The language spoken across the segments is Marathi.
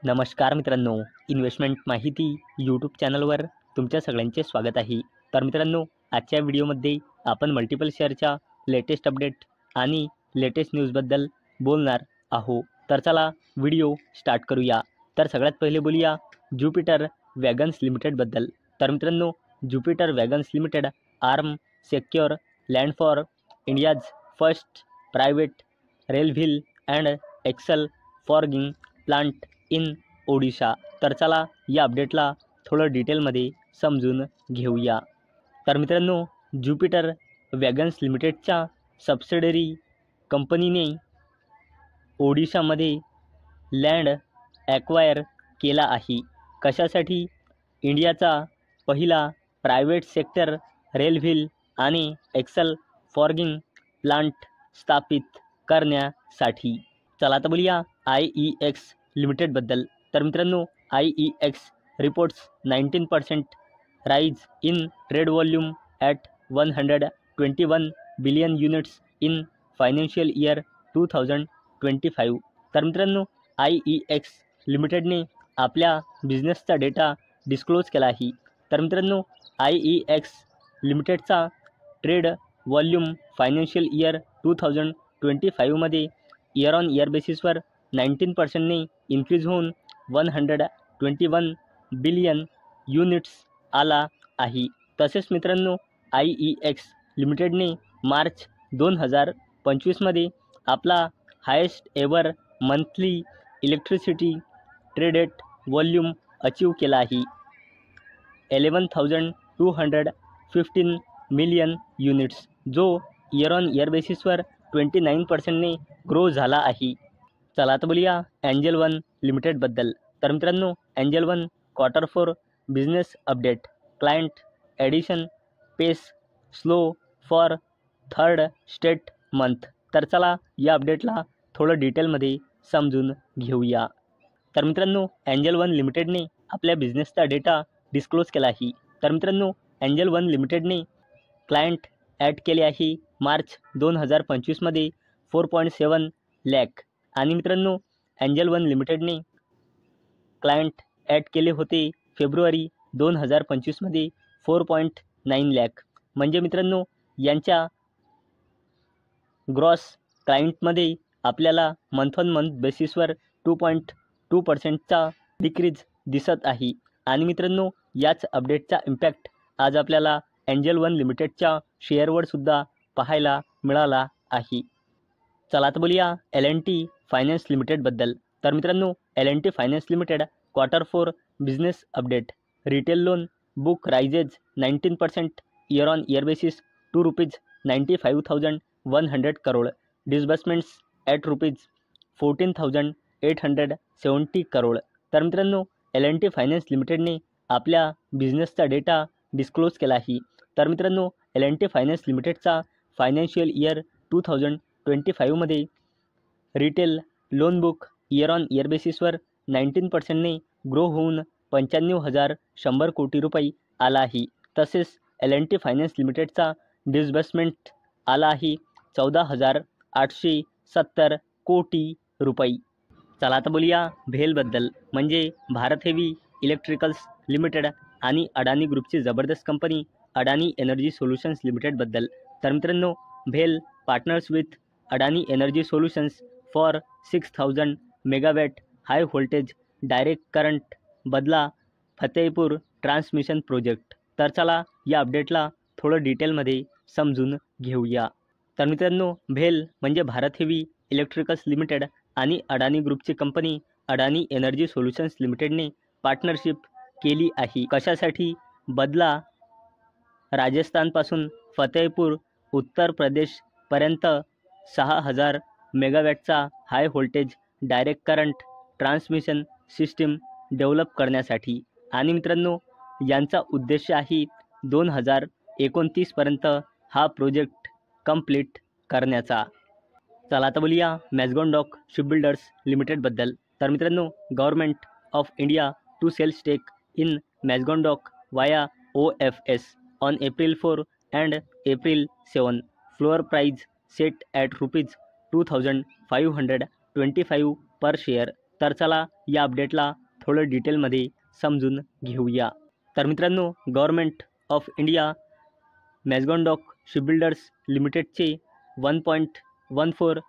नमस्कार मित्रांनो, इन्व्हेस्टमेंट माहिती यूट्यूब चॅनलवर तुमच्या सगळ्यांचे स्वागत आहे. तर मित्रांनो, आजच्या व्हिडिओमध्ये आपण मल्टिपल शेअरच्या लेटेस्ट अपडेट आणि लेटेस्ट न्यूजबद्दल बोलणार आहोत. तर चला व्हिडिओ स्टार्ट करूया. तर सगळ्यात पहिले बोलूया ज्युपिटर वॅगन्स लिमिटेडबद्दल. तर मित्रांनो, Jupiter wagons limited arm secure land for India's first private rail wheel and axle forging plant in Odisha. तर चला या अपडेटला थोडं डिटेलमध्ये समजून घेऊया. तर मित्रांनो, ज्युपिटर वॅगन्स लिमिटेडच्या सबसिडरी कंपनीने ओडिशामध्ये लँड ॲक्वायर केला आहे. कशासाठी? इंडियाचा पहिला प्रायव्हेट सेक्टर रेल व्हील आणि एक्सल फॉर्गिंग प्लांट स्थापित करण्यासाठी. चला आता बोलूया IEX लिमिटेडबद्दल. तर मित्रांनो, IEX reports 19% rise in trade volume at 121 billion units in financial year 2025. तर मित्रांनो, IEX लिमिटेडने आपल्या बिझनेसचा डेटा डिस्क्लोज केला आहे. तर मित्रांनो, IEX लिमिटेडचा ट्रेड वॉल्यूम फायनान्शियल इयर 2025मध्ये इयर ऑन इयर बेसिसवर 19%ने इन्क्रीज होऊन 121 बिलियन युनिट्स आला आहे. तसेच मित्रांनो, IEX लिमिटेडने मार्च 2025मध्ये आपला highest ever monthly electricity traded volume achieve केला आहे, 11,215 मिलियन युनिट्स, जो इयर ऑन इयर बेसिसवर 29%ने ग्रो झाला आहे. चला आता बोलूया एंजल वन लिमिटेडबद्दल. तर मित्रांनो, Angel One Q4 business update. Client addition pace slow for third straight month. तर चला या अपडेटला थोडं डिटेलमध्ये समजून घेऊया. तर मित्रांनो, एंजल वन लिमिटेडने आपल्या बिझनेसचा डेटा डिस्क्लोज केला आहे. तर मित्रांनो, एंजल वन लिमिटेडने क्लायंट ॲड केले आहे मार्च 2025मध्ये 4.7 लाख. आणि मित्रांनो, एंजल वन लिमिटेडने क्लायंट ॲड केले होते फेब्रुवारी 2025मध्ये 4.9 लाख. म्हणजे मित्रांनो, यांच्या ग्रॉस क्लायंटमध्ये आपल्याला मंथ ऑन मंथ बेसिसवर 2.2%चा डिक्रीज दिसत आहे. आणि मित्रांनो, याच अपडेटचा इम्पॅक्ट आज आपल्याला एंजल वन लिमिटेडच्या शेअरवर सुद्धा पाहायला मिळाला आहे. चला आता बोलूया L&T फायनान्स लिमिटेडबद्दल. तर मित्रांनो, L&T finance limited Q4 business update. Retail loan book raises 19% year on year basis to ₹95,100 crore. Disbursements at ₹14,870 crore. तर मित्रांनो, L&T फायनान्स लिमिटेडने आपल्या बिझनेसचा डेटा डिस्क्लोज केला आहे. तर मित्रांनो, L&T फायनान्स लिमिटेडचा फायनान्शियल इयर 2025मध्ये retail loan book year on year बेसिसवर 19%ने ग्रो होऊन 95,100 कोटी रुपये आला आहे. तसेच L&T फायनान्स लिमिटेडचा डिस्बर्समेंट आला आहे 14,870 कोटी रुपये. चला आता बोलूया भेलबद्दल, म्हणजे भारत हेवी इलेक्ट्रिकल्स लिमिटेड आणि अडानी ग्रुपची जबरदस्त कंपनी अडानी एनर्जी सोल्युशन्स लिमिटेडबद्दल. तर मित्रांनो, भेल partners with Adani energy solutions for 6,000 megawatt high voltage direct current Bhadla Fatehpur transmission project. तर चला या अपडेटला थोडं डिटेलमध्ये समजून घेऊया. तर मित्रांनो, भेल म्हणजे भारत हेवी इलेक्ट्रिकल्स लिमिटेड आणि अडानी ग्रुपची कंपनी अडानी एनर्जी सोल्युशन्स लिमिटेडने पार्टनरशिप केली आहे. कशासाठी? बदला राजस्थानपासून फतेहपूर उत्तर प्रदेशपर्यंत 6,000 मेगावॅटचा high voltage direct current transmission system develop करण्यासाठी. आणि मित्रांनो, यांचा उद्देश आहे 2029पर्यंत हा प्रोजेक्ट कंप्लीट करण्याचा. चला आता बोलूया मॅझगॉन डॉक शिपबिल्डर्स लिमिटेडबद्दल. तर मित्रांनो, government of India to sell stake in Mazagon dock via OFS on April 4 and April 7. Floor price set at ₹2,525 per share. तर चला या अपडेटला थोडं डिटेलमध्ये समजून घेऊया. तर मित्रांनो, government of India Mazagon dock shipbuilders लिमिटेडचे 1.14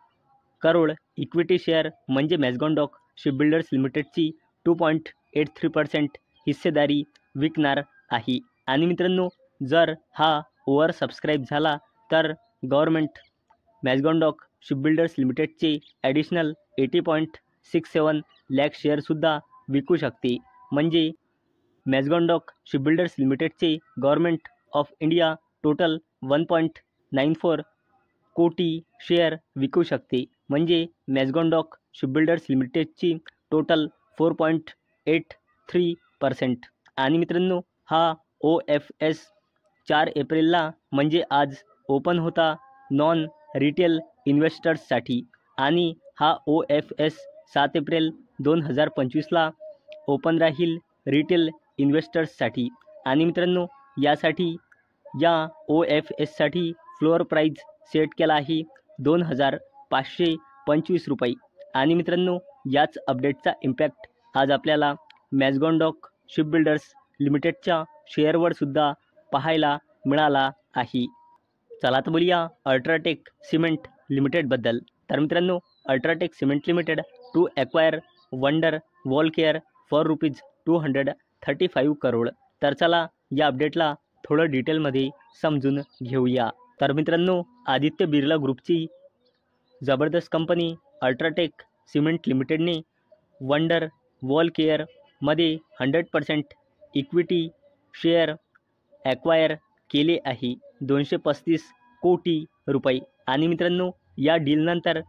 करोड इक्विटी शेअर म्हणजे मॅझगॉन डॉक शिपबिल्डर्स लिमिटेडची 2.83% हिस्सेदारी विकणार आहे. आणि मित्रांनो, जर हा ओव्हर सबस्क्राईब झाला तर गव्हर्नमेंट मॅझगॉन डॉक शिपबिल्डर्स लिमिटेडचे ॲडिशनल 80.67 लाख शेअरसुद्धा विकू शकते. म्हणजे मॅझगॉन डॉक शिपबिल्डर्स लिमिटेडचे गव्हर्नमेंट ऑफ इंडिया टोटल 1.94 कोटी शेअर विकू शकते. म्हणजे मॅझगॉन डॉक शिपबिल्डर्स लिमिटेडची टोटल 4.83%. आणि मित्रांनो, हा OFS 4 एप्रिलला म्हणजे आज ओपन होता नॉन रिटेल इन्व्हेस्टर्ससाठी आणि हा OFS 7 एप्रिल 2025ला ओपन राहील रिटेल इन्व्हेस्टर्ससाठी. आणि मित्रांनो, या OFSसाठी फ्लोअर प्राईज सेट केला आहे 2,525 रुपये. आणि मित्रांनो, याच अपडेटचा इम्पॅक्ट आज आपल्याला मॅझगॉन डॉक शिपबिल्डर्स लिमिटेडच्या शेअरवर सुद्धा पाहायला मिळाला आहे. चला तर बोलूया अल्ट्राटेक सिमेंट लिमिटेडबद्दल. तर मित्रांनो, UltraTech cement limited to acquire Wonder wall Care for ₹235 crore. तर चला या अपडेटला थोडं डिटेलमध्ये समजून घेऊया. तर मित्रांनो, आदित्य बिर्ला ग्रुपची जबरदस्त कंपनी अल्ट्राटेक सिमेंट लिमिटेडने वंडर वॉल केअरमध्ये 100% इक्विटी शेअर ॲक्वायर केले आहे 235 कोटी रुपये. आणि मित्रांनो, या डीलनंतर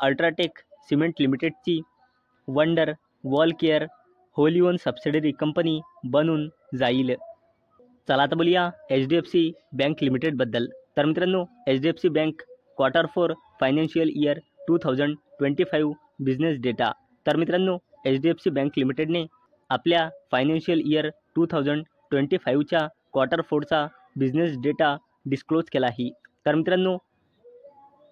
अल्ट्राटेक सिमेंट लिमिटेडची wonder wall care wholly owned subsidiary company बनून जाईल. चला आता बोलूया HDFC बँक लिमिटेडबद्दल. तर मित्रांनो, HDFC bank Q4 financial year 2025 business data. तर मित्रांनो, HDFC बँक लिमिटेडने आपल्या फायनान्शियल इयर 2025च्या Q4चा बिझनेस डेटा डिस्क्लोज केला आहे. तर मित्रांनो,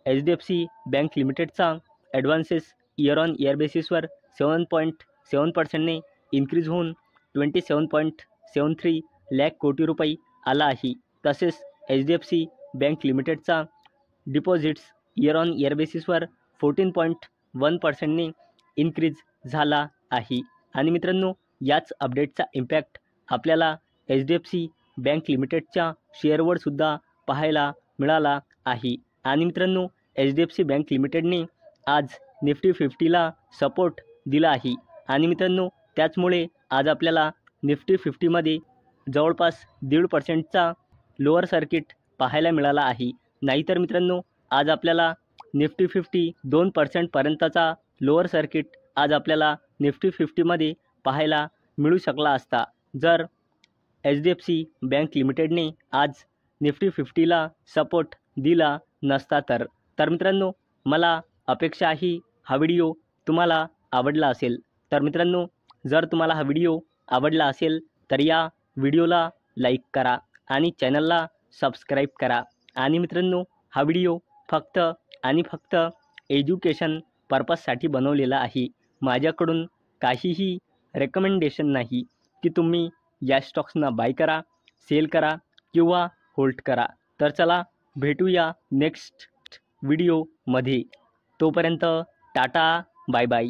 HDFC बँक लिमिटेडचा ॲडव्हान्सेस इयर ऑन इयर बेसिसवर 7.7%ने इन्क्रीज होऊन 27.73 लाख कोटी रुपये आला आहे. तसेच HDFC बँक लिमिटेडचा डिपॉझिट्स इयर ऑन इयर बेसिसवर 14.1%ने इन्क्रीज झाला आहे. आणि मित्रांनो, याच अपडेटचा इम्पॅक्ट आपल्याला HDFC बँक लिमिटेडच्या शेअरवर सुद्धा पाहायला मिळाला आहे. आणि मित्रांनो, HDFC बँक लिमिटेडने आज निफ्टी 50ला सपोर्ट दिला आहे. आणि मित्रांनो, त्याचमुळे आज आपल्याला निफ्टी 50मध्ये जवळपास 1.5%चा लोअर सर्किट पाहायला मिळाला आहे. नाहीतर मित्रांनो, आज आपल्याला निफ्टी 50 2% पर्यंतचा लोअर सर्किट आज आपल्याला निफ्टी 50मध्ये पाहायला मिळू शकला असता जर HDFC बँक लिमिटेडने आज निफ्टी 50ला सपोर्ट दिला नसता तर. तर मित्रांनो, मला अपेक्षा आहे हा व्हिडिओ तुम्हाला आवडला असेल. तर मित्रांनो, जर तुम्हाला हा व्हिडिओ आवडला असेल तर या व्हिडिओला लाईक करा आणि चॅनलला सबस्क्राईब करा. आणि मित्रांनो, हा व्हिडिओ फक्त आणि फक्त एज्युकेशन पर्पजसाठी बनवलेला आहे. माझ्याकडून काहीही रेकमेंडेशन नाही की तुम्ही या स्टॉक्सना बाय करा, सेल करा किंवा होल्ड करा. तर चला भेटूया नेक्स्ट व्हिडिओमध्ये. तोपर्यंत टाटा, बाय बाय.